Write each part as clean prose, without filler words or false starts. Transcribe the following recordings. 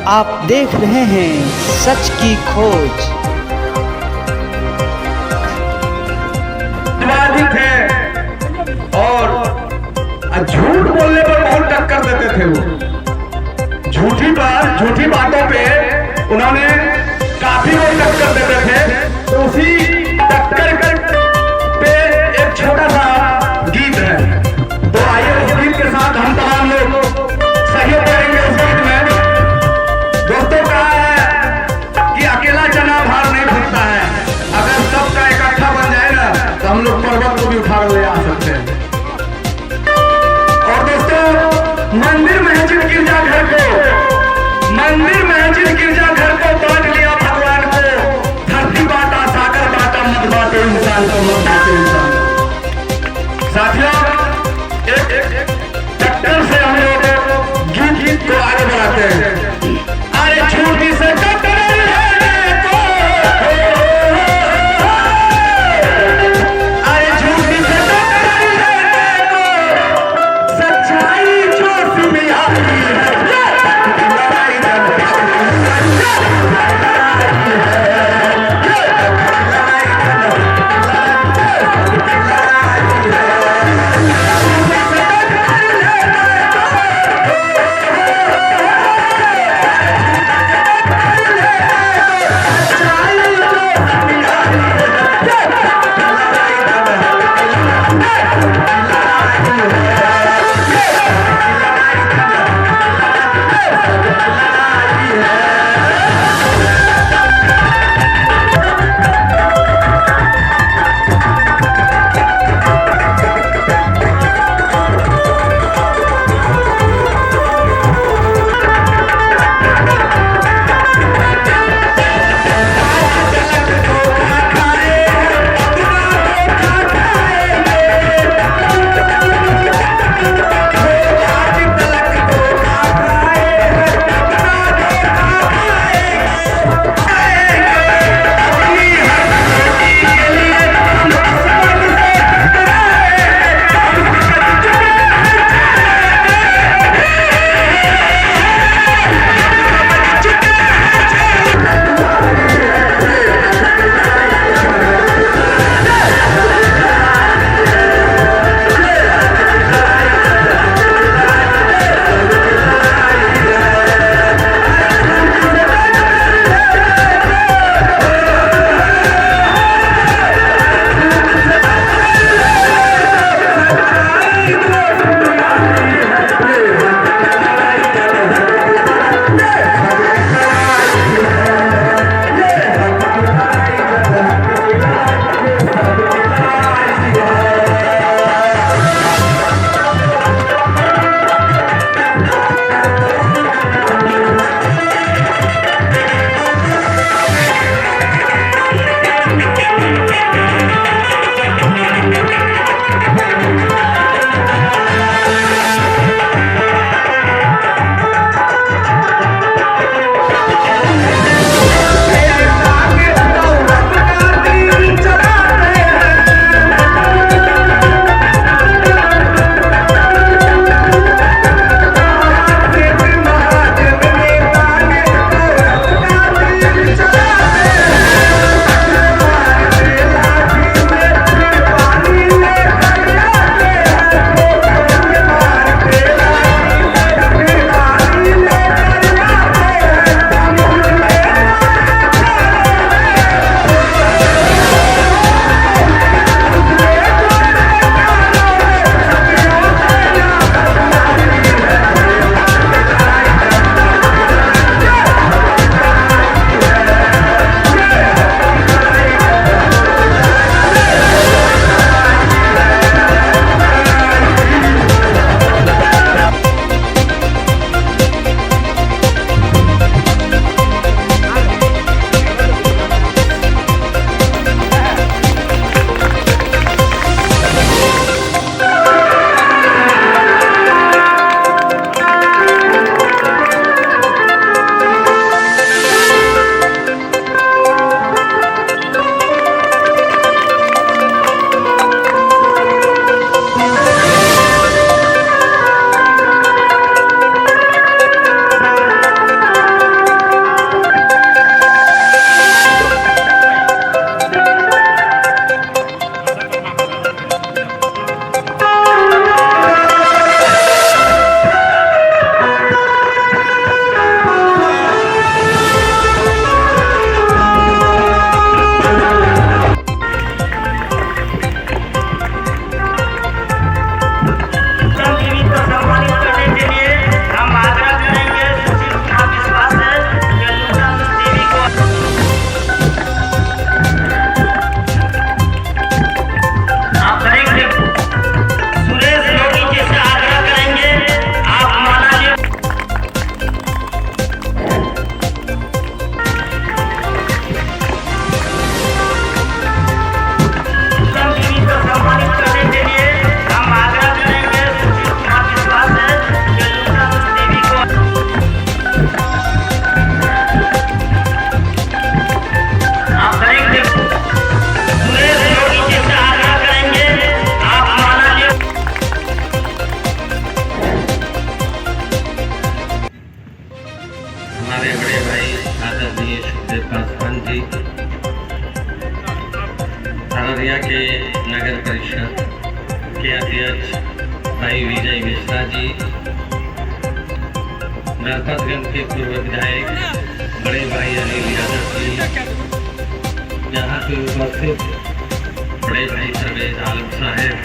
आप देख रहे हैं सच की खोज। थे और झूठ बोलने पर बहुत टक्कर देते थे वो। झूठी बातों पे उन्होंने काफी वो टक्कर देते थे। तो उसी टक्कर पे एक छोटा सा गीत है, तो आइए उस गीत के साथ हम तमाम लोग सहयोग करेंगे उस गीत में। दोस्तों कहा है कि अकेला चना भार नहीं फूटता है, अगर सबका इकट्ठा बन जाए ना तो हम लोग पर्वत को भी उठा ले आ सकते हैं। और दोस्तों मंदिर मस्जिद गिरजा घर को हमारे बड़े भाई आदरणीय सुखदेव पासवान जी, अररिया के नगर परिषद के अध्यक्ष भाई विजय मिश्रा जी, नरपतगंज के पूर्व विधायक बड़े भाई अनिल यादव जी, यहाँ पे उपस्थित बड़े भाई परवेज आलम साहेब,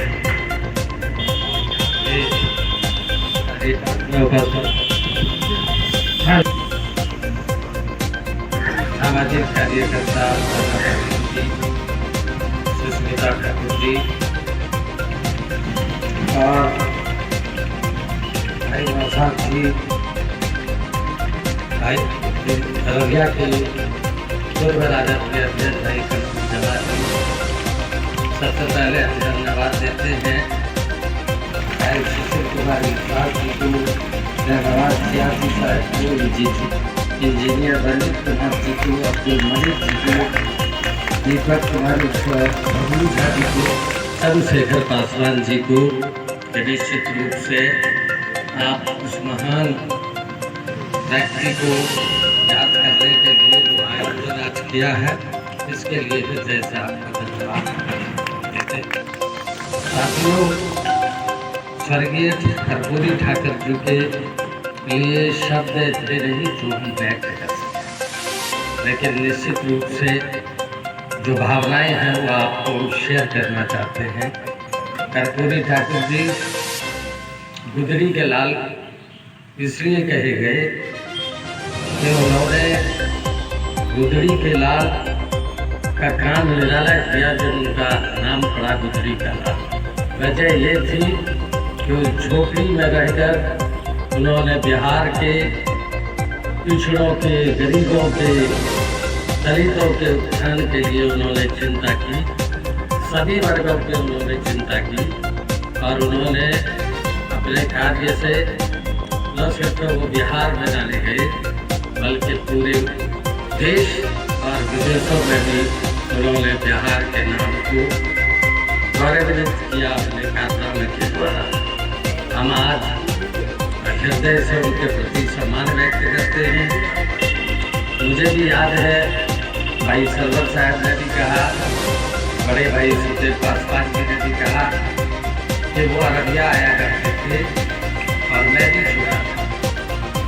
सामाजिक कार्यकर्ता सुष्मिता ठाकुर जी और भाई नौशाद जी, भाई अररिया के पूर्व राजद के अध्यक्ष भाई कलम जी, सबसे पहले हम धन्यवाद देते हैं भाई सुशील कुमार विश्वास जी को, धन्यवाद सियासी साहब जी को, इंजीनियर रंजित कुमार जी को, अब्दुल मलिक जी को, दीपक कुमार झा जी को, चंद्रशेखर पासवान जी को, निश्चित रूप से आप उस महान व्यक्ति को याद करने के लिए जो आयोजन आज किया है, इसके लिए हृदय से आपका धन्यवाद देते हैं। साथियों, स्वर्गीय कर्पूरी ठाकुर जी के लिए शब्द इतने नहीं जो हम व्यक्त कर सकते, लेकिन निश्चित रूप से जो भावनाएं हैं वो आपको शेयर करना चाहते हैं। कर्पूरी ठाकुर जी गुदड़ी के लाल इसलिए कहे गए कि उन्होंने गुदड़ी के लाल का काम निराला किया जब उनका नाम पड़ा गुदड़ी का लाल। वजह ये थी कि उस झोपड़ी में रहकर उन्होंने बिहार के पिछड़ों के, गरीबों के, दलितों के उत्थान के लिए उन्होंने चिंता की, सभी वर्गों की उन्होंने चिंता की और उन्होंने अपने कार्य से न सिर्फ वो बिहार में जाने गए बल्कि पूरे देश और विदेशों में भी उन्होंने बिहार के नाम को गौरवान्वित किया अपने कारनामे के द्वारा। हम आज हृदय से उनके प्रति सम्मान व्यक्त करते हैं। मुझे भी याद है भाई सरवर साहब ने भी कहा, बड़े भाई सुखदेव पासवान जी ने भी कहा कि वो अररिया आया करते थे और मैं भी छुड़ा था।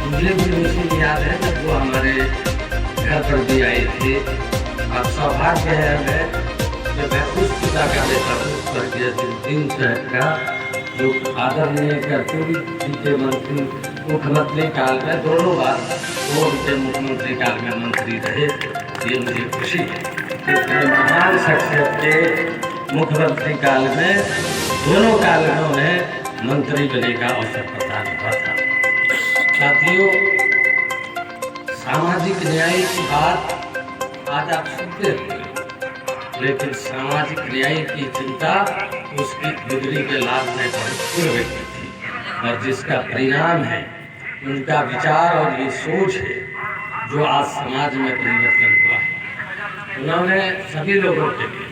मुझे भी उसी याद है जब वो हमारे घर पर भी आए थे और सौभाग्य है हमें कि मैं उस पिता का बेटा हूँ स्वर्गीय दिन साहब का, जो आदरणीय कर्पूरी जी के मंत्री मुख्यमंत्री काल में दोनों बार वो उनके मुख्यमंत्री काल में मंत्री रहे। ये मुझे खुशी है, महान शख्सियत के मुख्यमंत्री काल में दोनों काल में उन्हें मंत्री बनने का अवसर प्रदान हुआ था। साथियों, सामाजिक न्याय की बात आज आप सुनते हैं, लेकिन सामाजिक न्याय की चिंता उसकी गुदड़ी के लाभ में बहुत व्यक्ति थी और जिसका परिणाम है उनका विचार और ये सोच है जो आज समाज में परिवर्तन हुआ है। उन्होंने सभी लोगों के लिए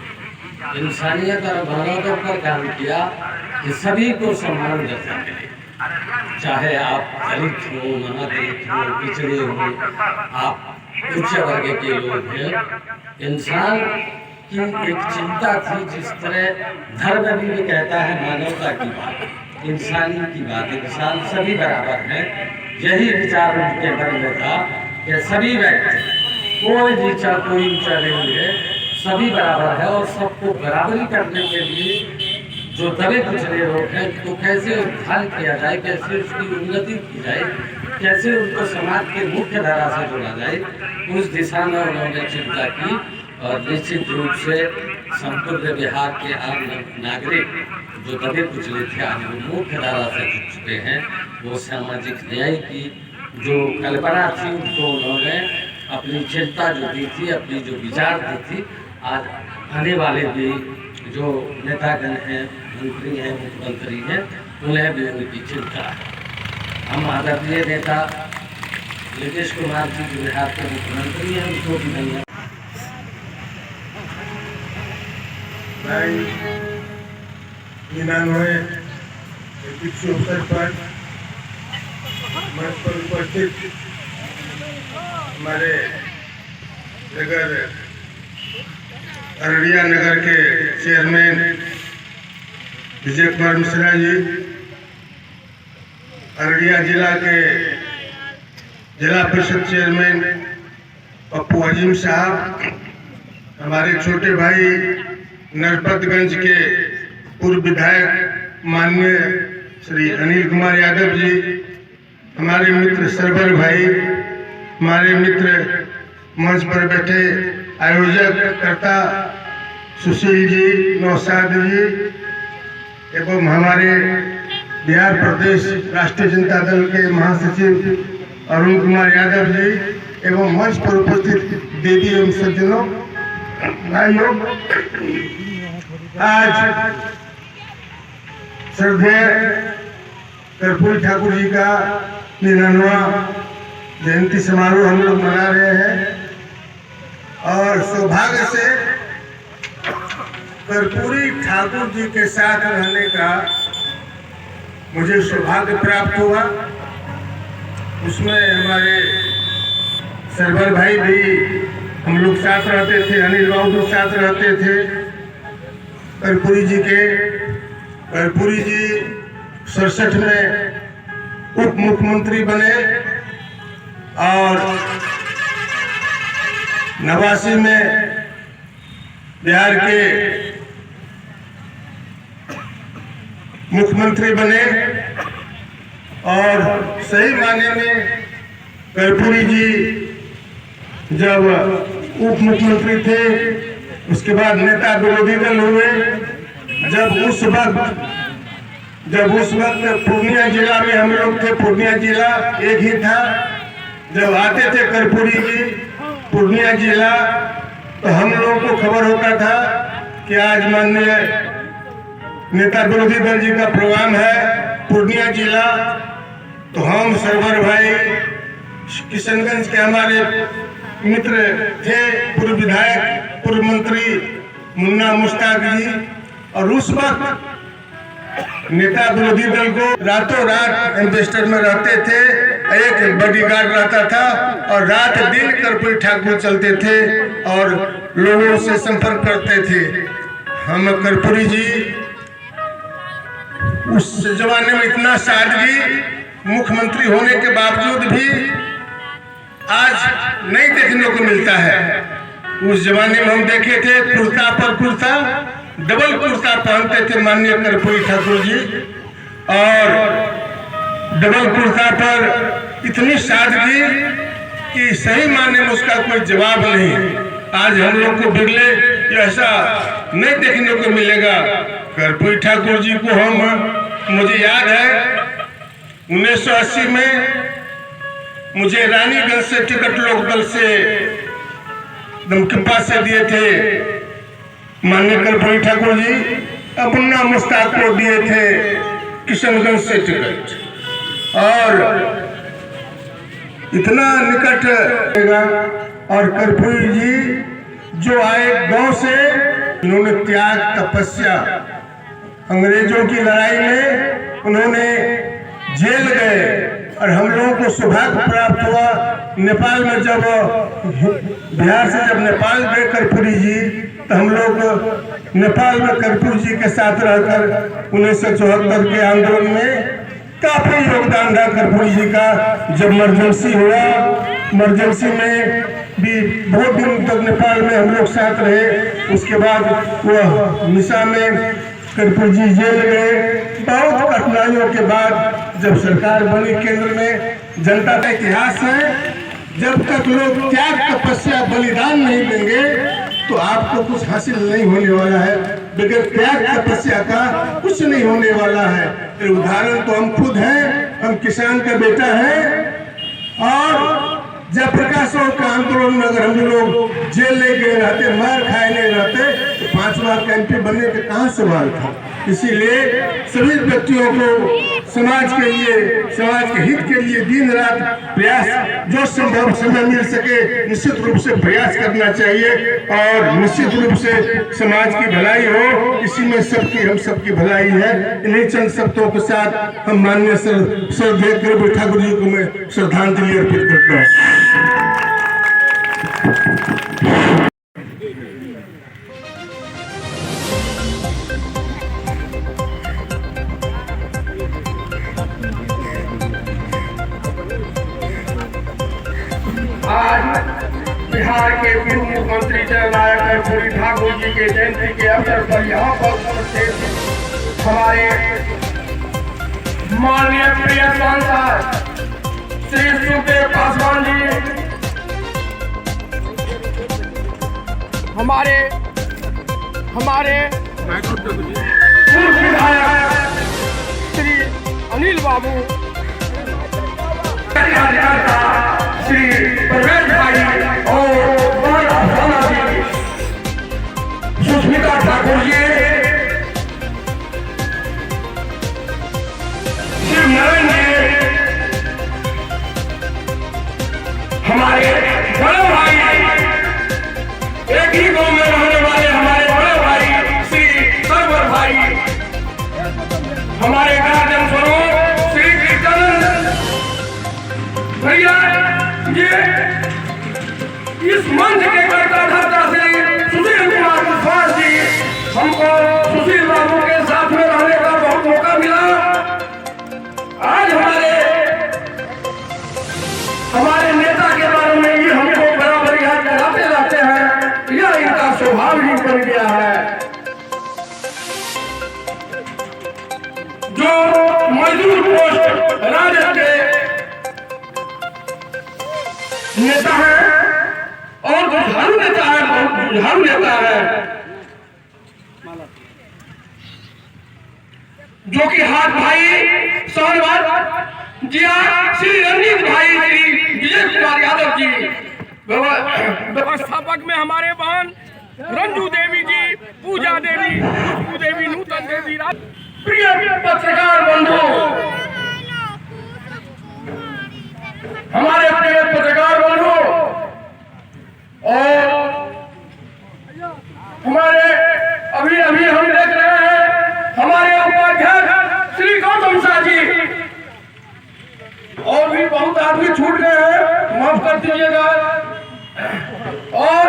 इंसानियत और मानवता पर काम किया कि सभी को सम्मान दर्जा मिले, चाहे आप दलित हो, महादलित हो, पिछड़े हो, आप उच्च वर्ग के लोग हैं। इंसान की एक चिंता थी, जिस तरह धर्म भी कहता है मानवता की बात, इंसानी की बात, इंसान सभी बराबर हैं। यही विचार उनके मन में था कि सभी व्यक्ति, कोई नीचा कोई ऊंचा नहीं है, सभी बराबर है और सबको बराबरी करने के लिए जो दबे कुचले लोग हैं तो कैसे उत्थान किया जाए, कैसे उसकी उन्नति की जाए, कैसे उनको समाज के मुख्य धारा से जोड़ा जाए, उस दिशा में उन्होंने चिंता की और निश्चित रूप से संपूर्ण बिहार के आम नागरिक जो दबे कुचले थे आज वो मुख्य धारा से जुड़ चुके हैं। वो सामाजिक न्याय की जो कल्पना थी उनको उन्होंने अपनी चिंता जो दी थी, अपनी जो विचार दी थी, आज आने वाले भी जो नेतागण हैं, मंत्री हैं, मुख्यमंत्री हैं, उन्हें भी उनकी चिंता है। हम आदरणीय नेता नीतीश कुमार जी जो बिहार के मुख्यमंत्री हैं उनको भी धन्यवाद। अवसर पर मंच पर उपस्थित हमारे नगर अररिया नगर के चेयरमैन विजय कुमार मिश्रा जी, अररिया जिला के जिला परिषद चेयरमैन पप्पू अजीम साहब, हमारे छोटे भाई नरपतगंज के पूर्व विधायक माननीय श्री अनिल कुमार यादव जी, हमारे मित्र सरवर भाई, हमारे मित्र मंच पर बैठे आयोजक कर्ता सुशील जी, नौशाद जी एवं हमारे बिहार प्रदेश राष्ट्रीय जनता दल के महासचिव अरुण कुमार यादव जी एवं मंच पर उपस्थित दीदी एवं सज्जनों, भाइयों, आज श्रद्धेय कर्पूरी ठाकुर जी का 99वां जयंती समारोह हम लोग मना रहे हैं और सौभाग्य से कर्पूरी ठाकुर जी के साथ रहने का मुझे सौभाग्य प्राप्त हुआ। उसमें हमारे सरवर भाई भी हम लोग साथ रहते थे, अनिल बाबू भी साथ रहते थे। कर्पूरी जी 67 में उप मुख्यमंत्री बने और 89 में बिहार के मुख्यमंत्री बने और सही मायने में कर्पूरी जी जब उप मुख्यमंत्री थे, उसके बाद नेता विरोधी दल हुए। जब उस वक्त पूर्णिया जिला में हम लोग थे, पूर्णिया जिला एक ही था। जब आते थे कर्पूरी जी पूर्णिया जिला तो हम लोगों को खबर होता था कि आज माननीय नेता विरोधी दल जी का प्रोग्राम है पूर्णिया जिला। तो हम सरवर भाई किशनगंज के हमारे मित्र थे, पूर्व विधायक, पूर्व मंत्री मुन्ना मुश्ताक जी, और उस वक्त नेता विरोधी दल को रातों रात एम्बेसडर में रहते थे, एक बॉडीगार्ड रहता था और रात दिन कर्पूरी ठाकुर चलते थे और लोगों से संपर्क करते थे। हम कर्पूरी जी उस जमाने में इतना सादगी, मुख्यमंत्री होने के बावजूद भी आज नहीं देखने को मिलता है। उस जमाने में हम देखे थे कुर्ता पर कुर्ता, डबल कुर्ता पहनते थे माननीय कर्पूरी ठाकुर जी, और डबल कुर्ता पर इतनी सादगी कि सही मायने में उसका कोई जवाब नहीं। आज हम लोग को बिगले ऐसा नहीं देखने को मिलेगा। कर्पूरी ठाकुर जी को मुझे याद है 1980 में मुझे रानीगंज से टिकट लोकदल से दमकिपा से दिए थे माननीय कर्पूरी ठाकुर जी, मुन्ना मुश्ताक को दिए थे किशनगंज से टिकट, और इतना निकट रहेगा। और कर्पूरी जी जो आए गांव से, इन्होंने त्याग, तपस्या, अंग्रेजों की लड़ाई में उन्होंने जेल गए और हम लोगों को सौभाग्य प्राप्त हुआ। नेपाल में जब बिहार से जब नेपाल गए कर्पूरी जी, तो हम लोग नेपाल में कर्पूरी जी के साथ रहकर 1974 के आंदोलन में काफी योगदान रहा कर्पूरी जी का। जब इमरजेंसी हुआ, इमरजेंसी में भी बहुत दिन तक नेपाल में हम लोग साथ रहे। उसके बाद वह निशा में कर्पूरी जी जेल गए। बहुत कठिनाइयों के बाद जब सरकार बनी केंद्र में, जनता का इतिहास है, जब तक लोग त्याग, तपस्या, बलिदान नहीं देंगे तो आपको कुछ हासिल नहीं होने वाला है। बगैर त्याग, तपस्या का कुछ नहीं होने वाला है। उदाहरण तो हम खुद हैं, हम किसान का बेटा है। और जयप्रकाश का आंदोलन में अगर हम लोग जेल ले गए रहते, मार खाए नहीं रहते, तो 5 बार का MP बनने का कहाँ सवाल था। इसीलिए सभी व्यक्तियों को समाज के लिए, समाज के हित के लिए दिन रात प्रयास, जो संभव समय मिल सके निश्चित रूप से प्रयास करना चाहिए और निश्चित रूप से समाज की भलाई हो, इसी में सबकी, हम सबकी भलाई है। इन्हीं चंद शब्दों के साथ हम माननीय श्रद्धेय कर्पूरी ठाकुर जी को मैं श्रद्धांजलि अर्पित करता हूँ। आज बिहार के पूर्व मुख्यमंत्री जननायक कर्पूरी ठाकुर जी के जयंती के अवसर पर यहाँ पर उपस्थित हमारे माननीय प्रिय सांसद श्री सुखदेव पासवान जी, हमारे पूर्व विधायक श्री अनिल बाबू, कार्यकर्ता श्री प्रवेश भाई और सुष्मिता ठाकुर जी, श्री नरेंद्र जी, हमारे बड़े भाई, एक ही गांव में रहने वाले हमारे बड़े भाई श्री सरवर भाई, हमारे गार्जियन स्वरूप श्री कीर्तन भैया, ये इस मंच के कर्ता धर्ता श्री सुशील कुमार विश्वास जी, हमको सुशील बाबू के साथ में रहने का बहुत मौका मिला। आज हमारे नेता के बारे में ये हमको बराबर याद कराते रहते हैं, यह इनका स्वभाव ही बन गया है। जो मजदूर पोस्ट राजद के नेता है और जुझारू नेता है, बहुत जुझारू नेता है, जो कि हाथ भाई सोनवार जिया श्री रणजीत भाई श्री विजय कुमार यादव जी, व्यवस्थापक में हमारे बहन रंजू देवी जी, पूजा देवी, खुशबू देवी, नूतन देवी, प्रिय पत्रकार बंधु, हमारे प्रिय पत्रकार बंधु और हमारे अभी हम देख रहे हैं हमारे उपाध्यक्ष श्री गौतम शाह जी, और भी बहुत आदमी छूट गए हैं, माफ कर दीजिएगा। और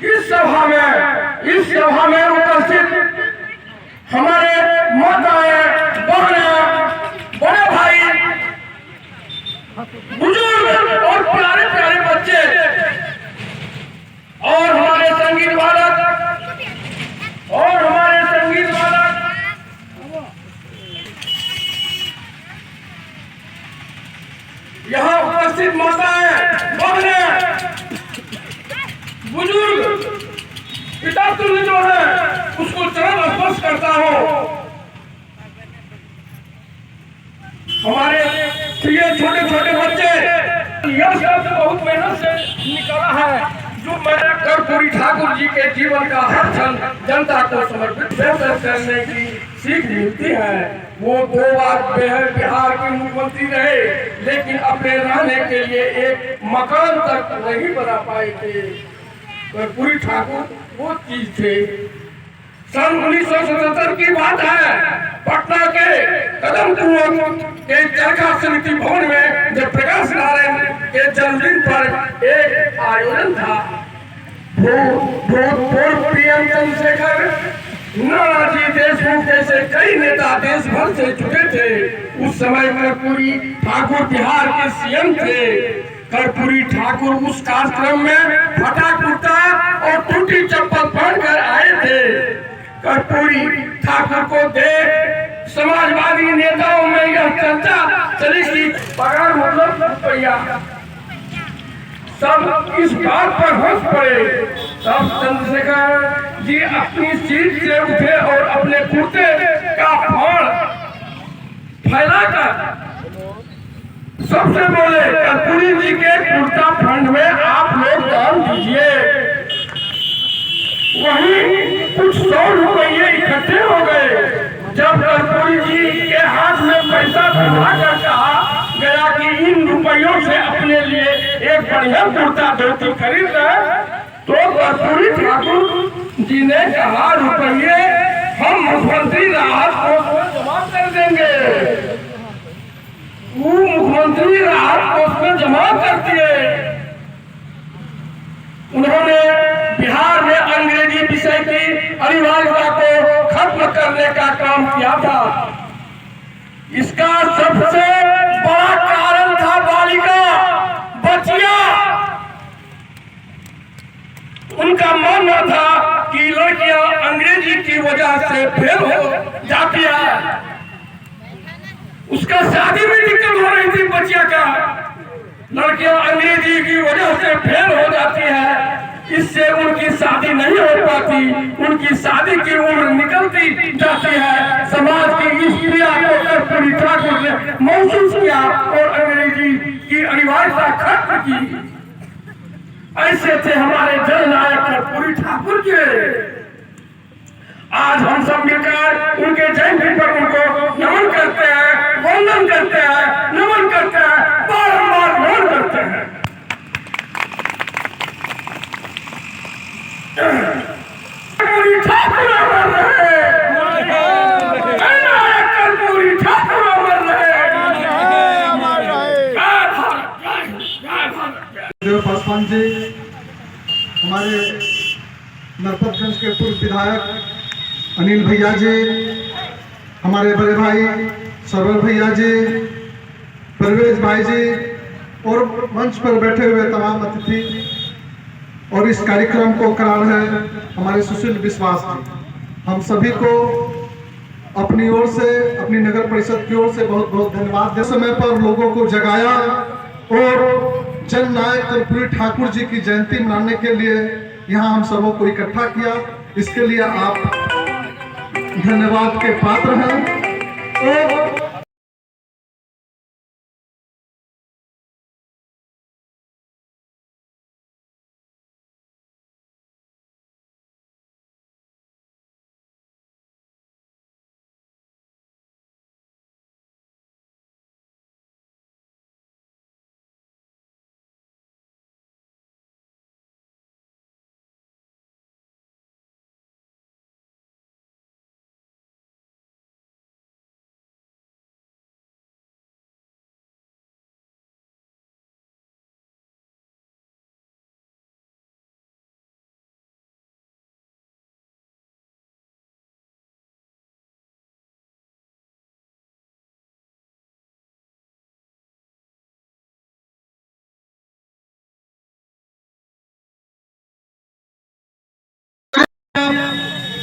इस सभा में उपस्थित हमारे माताएं, बहनें, बड़े भाई, बुजुर्ग और प्यारे प्यारे बच्चे और हमारे संगीत वादक यहाँ उपस्थित माताएं, बहनें, बुजुर्ग, पिता तुल्य जो है उसको चरण स्पर्श करता हूँ। हमारे ये छोटे छोटे बच्चे यह शब्द बहुत मेहनत से निकाला है, जो मैंने कर्पूरी ठाकुर जी के जीवन का हर क्षण जनता को समर्पित बेहतर करने की सीख मिलती है। वो 2 बार बिहार के मुख्यमंत्री रहे, लेकिन अपने रहने के लिए एक मकान तक नहीं बना पाए थे। कर्पूरी ठाकुर वो चीज थे। सन 1977 की बात है, पटना के कदम कुआं के चरखा समिति भवन में जब प्रकाश नारायण के जन्मदिन पर एक आयोजन था, पूर्व पीएम चंद्रशेखर, नानाजी देशमुख जैसे कई नेता देश भर से जुटे थे। उस समय कर्पूरी ठाकुर बिहार के सीएम थे। कर्पूरी ठाकुर उस कार्यक्रम में फटा कुर्ता और टूटी चप्पल पहनकर आए थे। कर्पूरी ठाकुर को देख समाजवादी नेताओं में यह चर्चा चली कि पगार मतलब रुपया। सब इस बात पर हंस पड़े। तब चंद्रशेखर जी अपनी सीट से उठे और अपने कुर्ते का फाड़ फैलाकर सबसे बोले, कर्पूरी जी के कुर्ता फंड में आप लोग दान दीजिए। वहीं कुछ 100 रुपये इकट्ठे हो गए। जब कर्पूरी जी के हाथ में पैसा बढ़ा कर कहा गया कि इन रुपयों से अपने लिए एक बढ़िया कुर्ता धोती खरीद ले, तो कर्पूरी ठाकुर जी ने कहा, रुपये हम मुख्यमंत्री राहत कोष में जमा कर देंगे। वो मुख्यमंत्री राहत कोष में जमा कर दिए। उन्होंने बिहार में अंग्रेजी विषय की अनिवार्यता को खत्म करने का काम किया था। इसका सबसे बड़ा कारण था बालिका। उसका शादी में दिक्कत हो रही थी बच्चिया का, लड़कियां अंग्रेजी की वजह से फेल हो जाती है, इससे उनकी शादी नहीं हो पाती, उनकी शादी की उम्र निकलती जाती है। समाज की इस क्रिया को कर्पूरी ठाकुर ने महसूस किया और अंग्रेजी की अनिवार्यता खत्म की। ऐसे थे हमारे जननायक कर्पूरी ठाकुर के। आज हम सब मिलकर उनके जयंती पर उनको नमन करते हैं, वंदन करते हैं, नमन करते हैं, बारंबार नमन करते हैं। कर्पूरी ठाकुर अमर रहे, जननायक कर्पूरी ठाकुर अमर रहे। जय भारत, जय भारत। देव पासवान जी, हमारे नरपतगंज के पूर्व विधायक अनिल भैया जी, हमारे बड़े भाई सरवर भैया जी, परवेज भाई जी और मंच पर बैठे हुए तमाम अतिथि और इस कार्यक्रम को करा रहे हमारे सुशील विश्वास जी, हम सभी को अपनी ओर से, अपनी नगर परिषद की ओर से बहुत बहुत धन्यवाद। जिस समय पर लोगों को जगाया और जननायक कर्पूरी ठाकुर जी की जयंती मनाने के लिए यहाँ हम सबों को इकट्ठा किया, इसके लिए आप धन्यवाद के पात्र हैं। और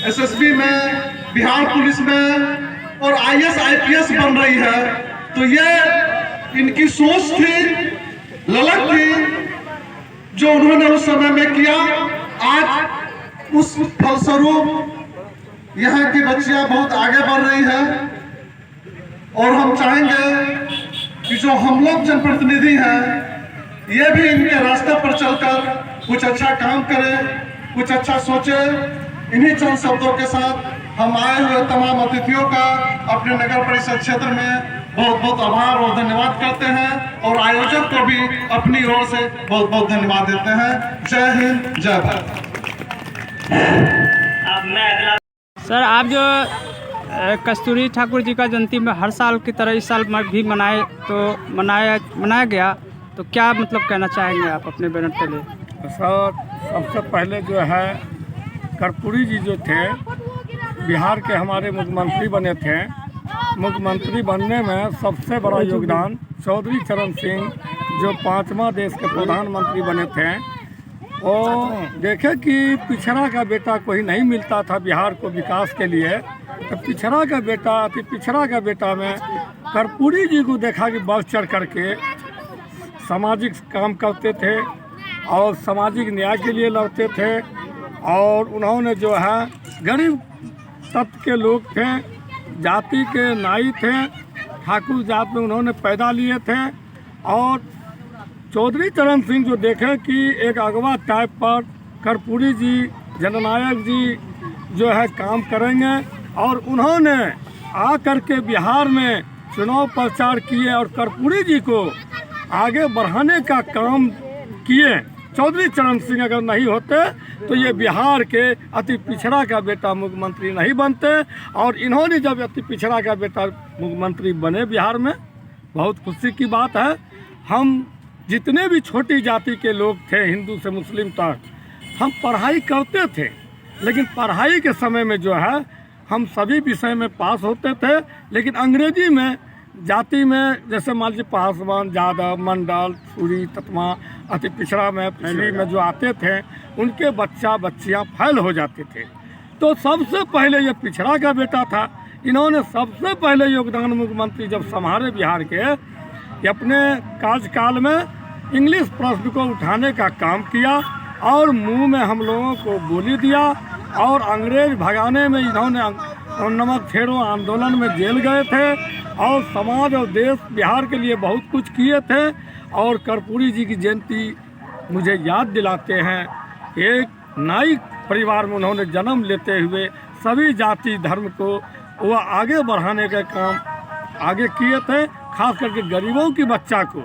एसएसबी में, बिहार पुलिस में और आईएएस आईपीएस बन रही है, तो ये इनकी सोच थी, ललक थी जो उन्होंने उस समय में किया। आज उस फलस्वरूप यहाँ की बच्चियां बहुत आगे बढ़ रही है और हम चाहेंगे कि जो हम लोग जनप्रतिनिधि हैं ये भी इनके रास्ते पर चलकर कुछ अच्छा काम करें, कुछ अच्छा सोचे। इन्हीं चंद शब्दों के साथ हम आए हुए तमाम अतिथियों का अपने नगर परिषद क्षेत्र में बहुत बहुत आभार और धन्यवाद करते हैं और आयोजक को भी अपनी ओर से बहुत बहुत धन्यवाद देते हैं। जय हिंद, जय भारत। सर, आप जो कस्तूरी ठाकुर जी का जयंती में हर साल की तरह इस साल भी मनाया गया, तो क्या मतलब कहना चाहेंगे आप अपने बैनर के लिए? सर, सबसे पहले जो है कर्पूरी जी जो थे बिहार के हमारे मुख्यमंत्री बने थे। मुख्यमंत्री बनने में सबसे बड़ा योगदान चौधरी चरण सिंह जो 5वां देश के प्रधानमंत्री बने थे। और देखे कि पिछड़ा का बेटा कोई नहीं मिलता था बिहार को विकास के लिए, तो पिछड़ा का बेटा, अति पिछड़ा का बेटा में कर्पूरी जी को देखा कि बढ़ चढ़ करके सामाजिक काम करते थे और सामाजिक न्याय के लिए लड़ते थे। और उन्होंने जो है गरीब तत्व के लोग थे, जाति के नाई थे, ठाकुर जात में उन्होंने पैदा लिए थे। और चौधरी चरण सिंह जो देखे कि एक अगवा टाइप पर कर्पूरी जी, जननायक जी जो है काम करेंगे, और उन्होंने आकर के बिहार में चुनाव प्रचार किए और कर्पूरी जी को आगे बढ़ाने का काम किए। चौधरी चरण सिंह अगर नहीं होते तो ये बिहार के अति पिछड़ा का बेटा मुख्यमंत्री नहीं बनते। और इन्होंने जब अति पिछड़ा का बेटा मुख्यमंत्री बने बिहार में, बहुत खुशी की बात है। हम जितने भी छोटी जाति के लोग थे, हिंदू से मुस्लिम तक, हम पढ़ाई करते थे, लेकिन पढ़ाई के समय में जो है हम सभी विषय में पास होते थे, लेकिन अंग्रेजी में जाति में जैसे मान लीजिए पासवान, यादव, मंडल, सूरी, तत्मा, अति पिछड़ा में, पिछड़ी में जो आते थे उनके बच्चियाँ फेल हो जाते थे। तो सबसे पहले ये पिछड़ा का बेटा था, इन्होंने सबसे पहले योगदान मुख्यमंत्री जब संभाले बिहार के, कि अपने कार्यकाल में इंग्लिश प्रश्न को उठाने का काम किया और मुंह में हम लोगों को गोली दिया और अंग्रेज भगाने में इन्होंने नमक फेरो आंदोलन में जेल गए थे और समाज और देश बिहार के लिए बहुत कुछ किए थे। और कर्पूरी जी की जयंती मुझे याद दिलाते हैं, एक नाइक परिवार में उन्होंने जन्म लेते हुए सभी जाति धर्म को वह आगे बढ़ाने का काम आगे किए थे, खास करके गरीबों की बच्चा को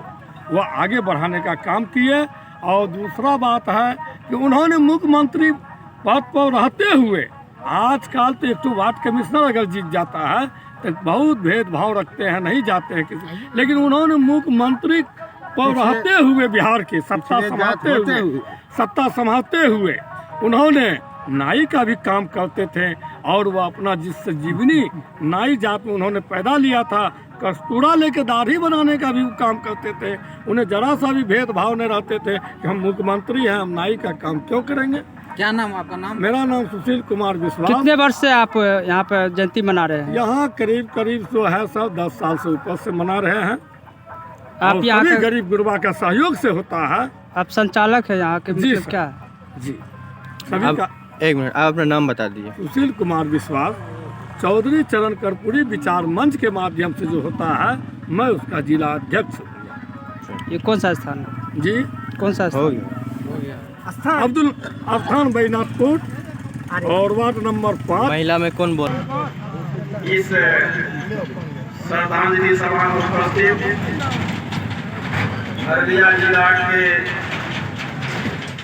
वह आगे बढ़ाने का काम किए। और दूसरा बात है कि उन्होंने मुख्यमंत्री पद पर रहते हुए, आजकल तो एक तो वार्ड कमिश्नर अगर जीत जाता है तो बहुत भेदभाव रखते हैं, नहीं जाते हैं किसी, लेकिन उन्होंने मुख्यमंत्री पर रहते हुए बिहार के सत्ता संभालते हुए उन्होंने नाई का भी काम करते थे और वह अपना जिससे जीवनी नाई जात में उन्होंने पैदा लिया था, कस्तूरा लेके दाढ़ी बनाने का भी काम करते थे। उन्हें जरा सा भी भेदभाव नहीं रहते थे कि हम मुख्यमंत्री हैं, हम नाई का काम क्यों करेंगे। क्या नाम आपका? नाम? मेरा नाम सुशील कुमार विश्वास। कितने वर्ष से आप यहाँ पे जयंती मना रहे हैं? यहाँ करीब जो है सब 10 साल से ऊपर से मना रहे हैं। आप यहाँ के गरीब गुरबा का सहयोग से होता है। आप संचालक है यहाँ के? जी क्या जी सभी का। एक मिनट, आप अपना नाम बता दीजिए। सुशील कुमार विश्वास, चौधरी चरण कर्पूरी विचार मंच के माध्यम से जो होता है, मैं उसका जिला अध्यक्ष हूँ। ये कौन सा स्थान है जी? कौन सा हो स्थान? गया। अब्दुल स्थान बैनाथपुर और वार्ड नंबर 5। महिला में कौन बोल? इस श्रद्धांजलि सभा में उपस्थित अररिया जिला के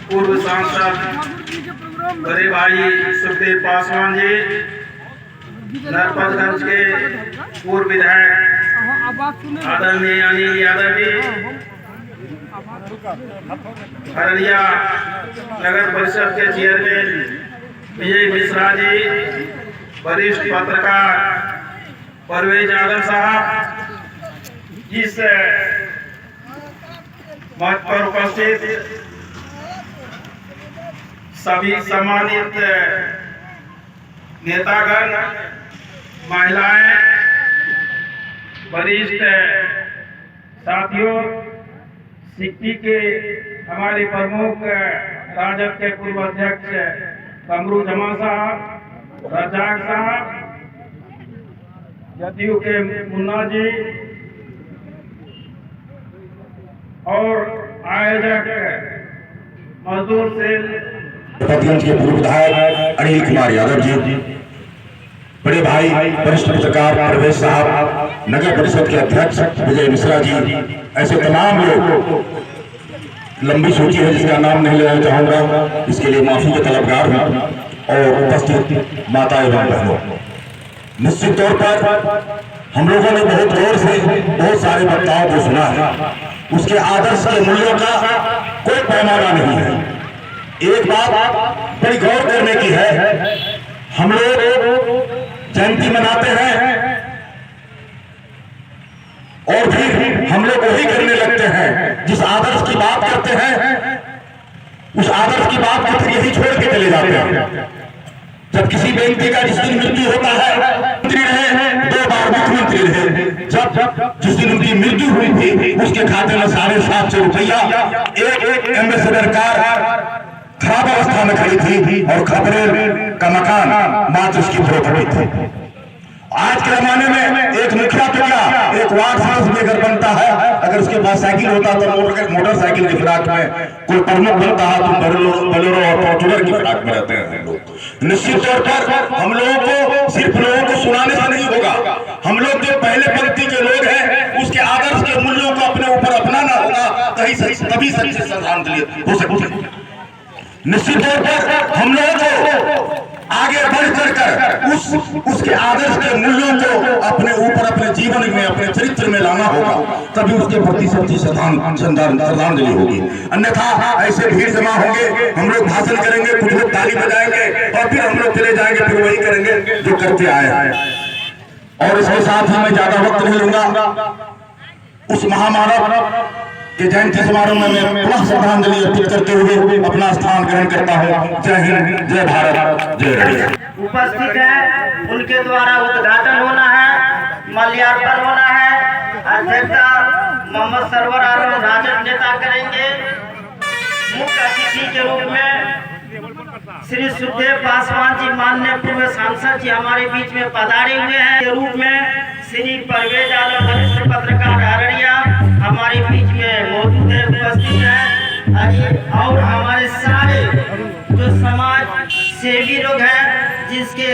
पूर्व सांसद बड़े भाई सुखदेव पासवान जी, नरपतगंज के पूर्व विधायक आदरणीय अनिल यादव जी, अररिया नगर परिषद के चेयरमैन विजय मिश्रा जी, वरिष्ठ पत्रकार परवेज आलम साहब, इस मंच पर उपस्थित सभी सम्मानित नेतागण, महिलाएं, वरिष्ठ साथियों, सिक्की के हमारे प्रमुख राजद के पूर्व अध्यक्ष कमरू जमा साहब, रजाक साहब, जदयू के मुन्ना जी और आयोजक मजदूर सेल नरपतगंज के पूर्व विधायक अनिल कुमार यादव जी, बड़े भाई वरिष्ठ पत्रकार परवेज साहब, नगर परिषद के अध्यक्ष विजय मिश्रा जी, ऐसे तमाम लोग, लंबी सूची है जिसका नाम नहीं लेना चाहूंगा, इसके लिए माफी के तलबगार हूं। और उपस्थित माता एवं बहनों, निश्चित तौर पर हम लोगों ने बहुत गौर से बहुत सारे वक्ताओं को सुना है, उसके आदर्श के मूल्यों का कोई पैमाना नहीं है। एक बात बड़ी गौर करने की है, हम लोग जयंती मनाते हैं और फिर हम लोग वही करने लगते हैं जिस आदर्श की बात करते हैं, उस आदर्श की बात को फिर यही छोड़ के चले जाते हैं। जब किसी व्यक्ति का जिस दिन मृत्यु होता है, मंत्री रहे, 2 बार मुख्यमंत्री रहे, जब जिस दिन उनकी मृत्यु हुई थी उसके खाते में 750 रुपया एक एम्बेसडर कार खराब अवस्था में खड़ी थी और खतरे का मकान मात्र उसकी प्रॉपर्टी थी। आज के जमाने में एक मुखिया तो क्या, एक वार्ड सदस्य भी अगर बनता है, अगर उसके पास साइकिल होता तो मोटरसाइकिल की फिराक में, कोई प्रमुख बनता है तो बोलेरो और फॉर्च्यूनर की फिराक में रहते हैं हम लोग। निश्चित तौर पर हम लोगों को सिर्फ लोगों को सुनाने से नहीं होगा, हम लोग जो पहले पंक्ति के लोग हैं उसके आदर्श के मूल्यों को अपने ऊपर अपनाना होगा, तभी सच्ची श्रद्धांजलि हो सकती है। निश्चित तौर पर हम लोगों को आगे बढ़ चढ़कर उसके आदर्श के मूल्यों को अपने ऊपर, अपने जीवन में, अपने चरित्र में लाना होगा, तभी उसके प्रति सच्ची श्रद्धांजलि होगी। अन्यथा ऐसे भीड़ जमा होंगे, हम लोग भाषण करेंगे, कुछ लोग ताली बजाएंगे और फिर हम लोग चले जाएंगे, फिर वही करेंगे जो करते आए हैं। और इसके साथ ही मैं ज्यादा वक्त नहीं लूंगा, उस महामानव के जयंती समारोह में मैं पुनः श्रद्धांजलि अर्पित करते हुए अपना स्थान ग्रहण करता हूँ। जय हिंद, जय भारत, जय हरियाणा। उपस्थित हैं, उनके द्वारा उद्घाटन होना है, माल्यार्पण होना है। अध्यक्षता मोहम्मद सरवर आलम राजद नेता करेंगे। मुख्य अतिथि के रूप में श्री सुखदेव पासवान जी माननीय पूर्व सांसद जी हमारे बीच में पधारे हुए हैं। के रूप में श्री परवेज आलम वरिष्ठ पत्रकार अररिया हमारे बीच में मौजूद है, उपस्थित है। और हमारे सारे जो समाज सेवी लोग हैं जिसके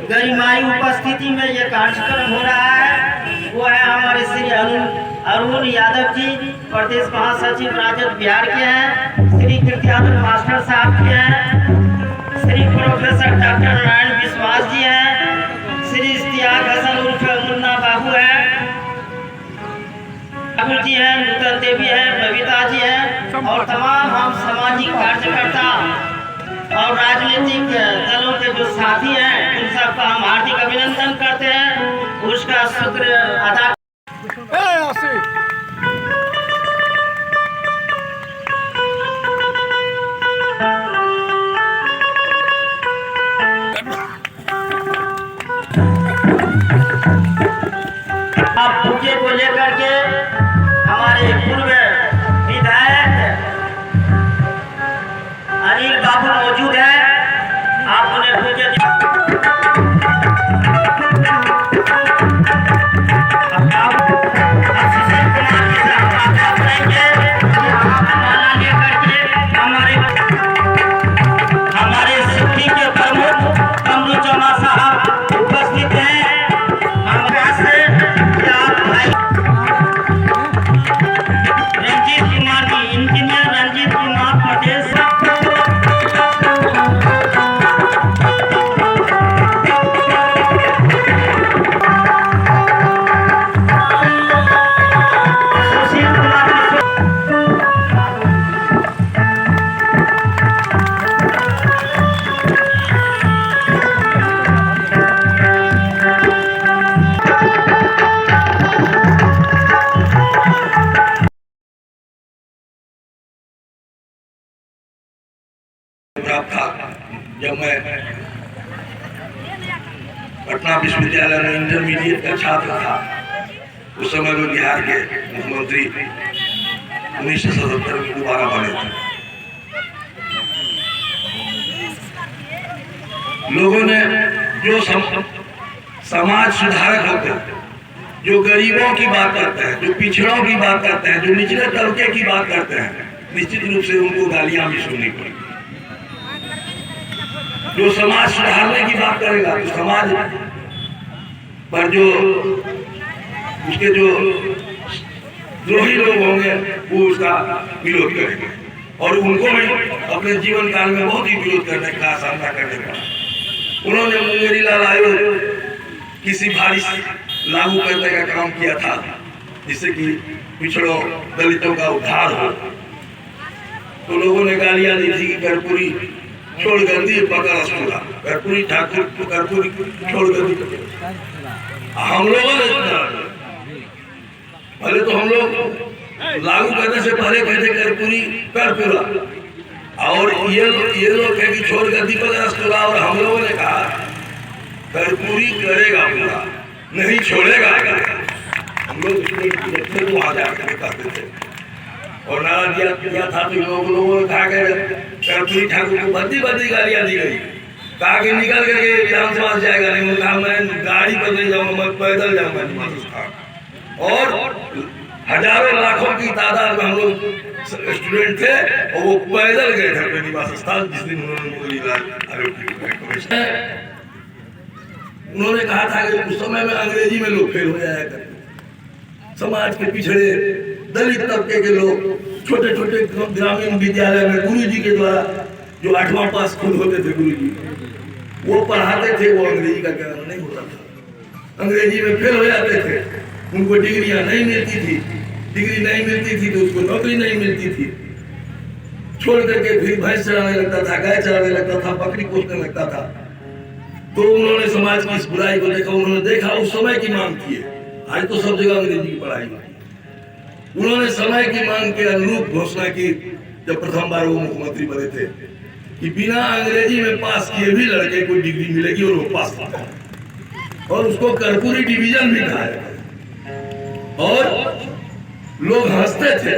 गरिमाई उपस्थिति में ये कार्यक्रम हो रहा है, वो है हमारे श्री अरुण यादव जी, प्रदेश महासचिव राजद बिहार के हैं। श्री कृत्यानंद मास्टर साहब के हैं। श्री प्रोफेसर डॉक्टर नारायण विश्वास जी हैं। श्री इश्तियाक हसन उर्फ मुन्ना बाबू हैं, ठाकुर जी हैं, नूतन देवी हैं, बबीता जी हैं और तमाम हम सामाजिक कार्यकर्ता और राजनीतिक दलों के जो साथी हैं उन सबका हम हार्दिक अभिनंदन करते हैं। उसका शुक्र अदा पूजे को लेकर के हमारे पूर्व विधायक अनिल बाबू मौजूद है। आप उन्हें पूजे हमारे सिद्धि के प्रमुख कमरू चौमा साहब उपस्थित हैं। रंजीत कुमार जी, इंजीनियर रंजीत कुमार प्रदेश था। जब मैं पटना विश्वविद्यालय में इंटरमीडिएट का छात्र था, उस समय में बिहार के मुख्यमंत्री 1977 में दोबारा बने थे। लोगों ने जो समाज सुधारक होते हैं, जो गरीबों की बात करते हैं, जो पिछड़ों की बात करते हैं, जो निचले तबके की बात करते हैं, निश्चित रूप से उनको गालियां भी सुननी पड़ी। जो समाज सुधारने की बात करेगा तो समाज पर जो उसके जो द्रोही लोग होंगे वो उसका विरोध करेंगे और उनको भी अपने जीवन काल में बहुत ही विरोध करने का सामना करने का। उन्होंने मुंगेरी लाल आयोग की सिफारिश लागू करने का काम किया था, जिससे कि पिछड़ों दलितों का उद्धार हो। तो लोगों ने गालियां दी थी कि कर्पूरी छोड़ कर दी पका रसगुल्ला, कर्पूरी ठाकुर कर्पूरी छोड़ कर दी। हम लोगों ने पहले तो हम लोग लागू करने से पहले कहते कर्पूरी कर्पूरा, और ये लोग कहे कि छोड़ कर दीपक रसगुल्ला, और हम लोगों ने कहा कर्पूरी करेगा पूरा, नहीं छोड़ेगा। हम लोग वहां जाकर कहते थे और नारा दिया था। तो लोगों ने कहा कर्पूरी ठाकुर को बद्दी गालियां दी गई, कहा कि निकल करके विधानसभा जाएगा नहीं। कहा मैं गाड़ी पर नहीं जाऊंगा, मैं पैदल जाऊंगा निवास स्थान। और हजारों लाखों की तादाद में हम लोग स्टूडेंट थे और वो पैदल गए थे अपने निवास स्थान जिस दिन उन्होंने कहा था कि उस समय में अंग्रेजी में लोग फेल हो जाया करते। समाज के पिछड़े दलित तबके के लोग छोटे छोटे ग्रामीण विद्यालय में गुरुजी के द्वारा जो 8वां पास खुद होते थे गुरुजी, वो पढ़ाते थे, वो अंग्रेजी का ज्ञान नहीं होता था, अंग्रेजी में फेल हो जाते थे। उनको डिग्रियां नहीं मिलती थी, डिग्री नहीं मिलती थी तो उसको नौकरी नहीं मिलती थी। छोड़ करके फिर भैंस चलाने लगता था, गाय चलाने लगता था, बकरी पोसने लगता था। तो उन्होंने समाज की इस बुराई को देखा, उन्होंने देखा उस समय की मांग की है। आज तो सब जगह अंग्रेजी की पढ़ाई हुई। उन्होंने समय की मांग के अनुरूप घोषणा की। जब प्रथम बार वो मुख्यमंत्री बने थे कि बिना अंग्रेजी में पास किए भी लड़के को डिग्री मिलेगी और वो पास होता है, और उसको कर्पूरी डिवीजन भी कहा जाता है। और लोग हंसते थे,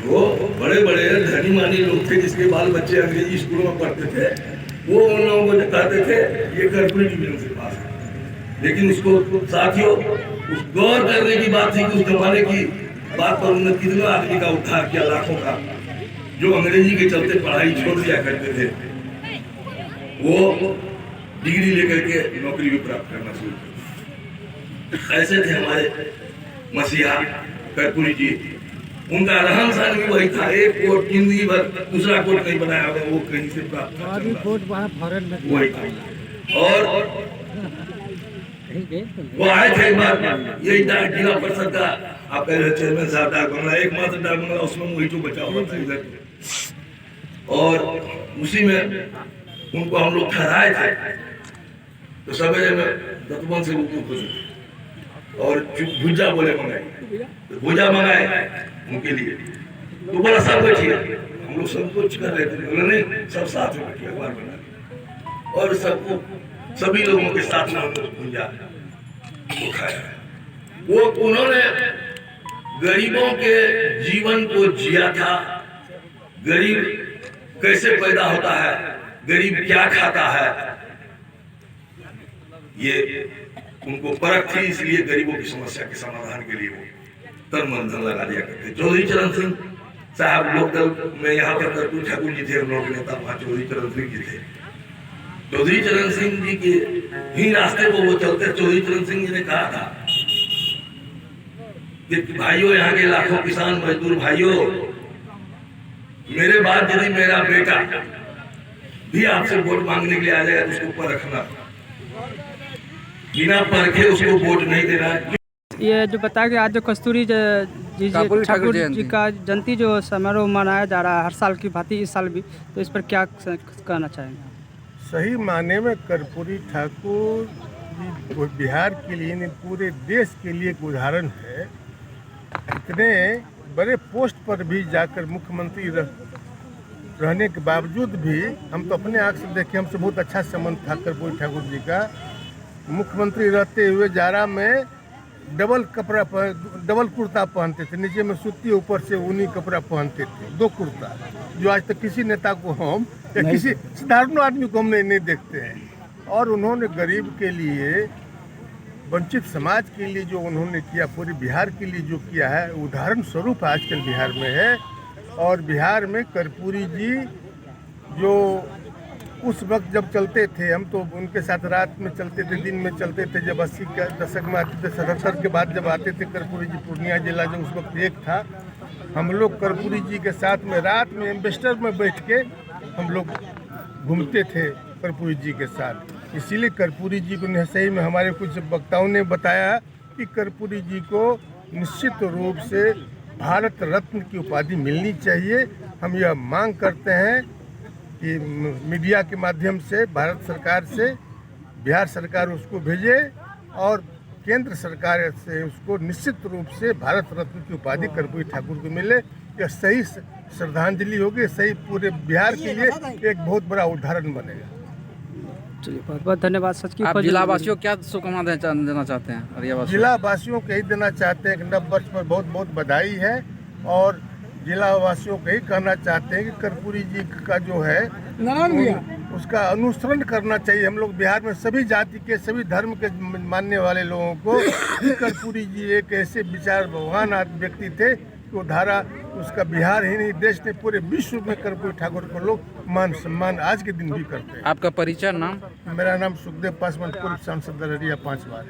वो बड़े बड़े धनी मानी लोग थे जिसके बाल बच्चे अंग्रेजी स्कूल में पढ़ते थे, वो उन लोगों को कहते थे ये कर्पूरी डिवीजन से पास है। लेकिन उसको साथियों, उस गौर करने की बात थी कि उस जमाने की बात पर उन्होंने कितने आदमी का उद्धार किया, लाखों का, जो अंग्रेजी के चलते पढ़ाई छोड़ दिया करते थे, वो डिग्री लेकर के नौकरी भी प्राप्त करना शुरू किया। ऐसे थे हमारे मसीहा कर्पूरी जी। उनका रहन सहन भी वही था, एक कोट जिंदगी भर दूसरा कोट नहीं बनाया होगा, वो कहीं से प्राप्त वही था। और वो आए थे एक बार, यही जिला परिषद का आप कह रहे चेयरमैन साहब डाक बंगला, एकमात्र डाक बंगला उसमें मोहितो बचा हुआ था इधर, और उसी में उनको हम लोग ठहराए थे। तो सवेरे में दत्तबन से खुश और भुजा बोले मंगाई, तो भुजा मंगाए उनके लिए, तो बड़ा सब बैठिए, हम लोग संकोच कर रहे थे, उन्होंने सब साथ में बैठिए अखबार बना और सबको सभी लोगों के साथ में हम लोग भुजा खाया। वो उन्होंने गरीबों के जीवन को जिया था, गरीब कैसे पैदा होता है, गरीब क्या खाता है, ये उनको परख थी, इसलिए गरीबों की समस्या के समाधान के लिए वो तन मन धन लगा दिया करते। चौधरी चरण सिंह साहब लोकदल में यहाँ पर कर्पूरी ठाकुर जी थे, हम लोग के नेता वहाँ चौधरी चरण सिंह जी थे। चौधरी चरण सिंह जी के ही रास्ते को वो चलते। चौधरी चरण सिंह जी ने कहा था कि भाइयों, यहाँ के लाखों किसान मजदूर भाइयों, मेरे बाद यदि मेरा बेटा भी आपसे वोट मांगने के लिए आ जाएगा तो उसको परखना, बिना परखे उसको वोट नहीं देना है। ये जो बताया गया आज जो कस्तूरी जी ठाकुर जी का जयंती जो समारोह मनाया जा रहा है हर साल की भांति इस साल भी, तो इस पर क्या कहना चाहेंगे? सही माने में कर्पूरी ठाकुर जी बिहार के लिए नहीं पूरे देश के लिए एक उदाहरण है। इतने बड़े पोस्ट पर भी जाकर मुख्यमंत्री रहने के बावजूद भी हम तो अपने आँख से देखे, हमसे बहुत अच्छा संबंध था कर्पूरी ठाकुर जी का। मुख्यमंत्री रहते हुए जारा में डबल कुर्ता पहनते थे, नीचे में सूती, ऊपर से ऊनी कपड़ा पहनते थे, 2 कुर्ता, जो आज तक किसी नेता को हम या किसी साधारण आदमी को हम नहीं देखते हैं। और उन्होंने गरीब के लिए, वंचित समाज के लिए जो उन्होंने किया, पूरे बिहार के लिए जो किया है, उदाहरण स्वरूप आजकल बिहार में है। और बिहार में कर्पूरी जी जो उस वक्त जब चलते थे, हम तो उनके साथ रात में चलते थे, दिन में चलते थे, जब 80 के दशक में आते थे, 77 के बाद जब आते थे कर्पूरी जी, पूर्णिया जिला जो उस वक्त एक था, हम लोग कर्पूरी जी के साथ में रात में एम्बेसडर में बैठ के हम लोग घूमते थे कर्पूरी जी के साथ। इसीलिए कर्पूरी जी को सही में हमारे कुछ वक्ताओं ने बताया कि कर्पूरी जी को निश्चित रूप से भारत रत्न की उपाधि मिलनी चाहिए। हम यह मांग करते हैं कि मीडिया के माध्यम से भारत सरकार से बिहार सरकार उसको भेजे और केंद्र सरकार से उसको निश्चित रूप से भारत रत्न की उपाधि कर्पूरी ठाकुर को मिले। यह सही श्रद्धांजलि होगी, सही पूरे बिहार के लिए एक बहुत बड़ा उदाहरण बनेगा। चलिए, बहुत बहुत धन्यवाद। सच की आप जिला वासियों क्या शुभकामना देना चाहते हैं? अरिया जिला वासियों को यही देना चाहते हैं कि नव वर्ष पर बहुत बहुत बधाई है, और जिला वासियों को यही कहना चाहते हैं कि कर्पूरी जी का जो है उसका अनुसरण करना चाहिए। हम लोग बिहार में सभी जाति के, सभी धर्म के मानने वाले लोगों को, कर्पूरी जी एक ऐसे विचारवान व्यक्ति थे तो धारा उसका बिहार ही नहीं देश ने पूरे विश्व में कर्पूरी ठाकुर को लोग मान सम्मान आज के दिन भी करते हैं। आपका परिचय, नाम? मेरा नाम सुखदेव पासवान, पूर्व सांसद अररिया 5 बार।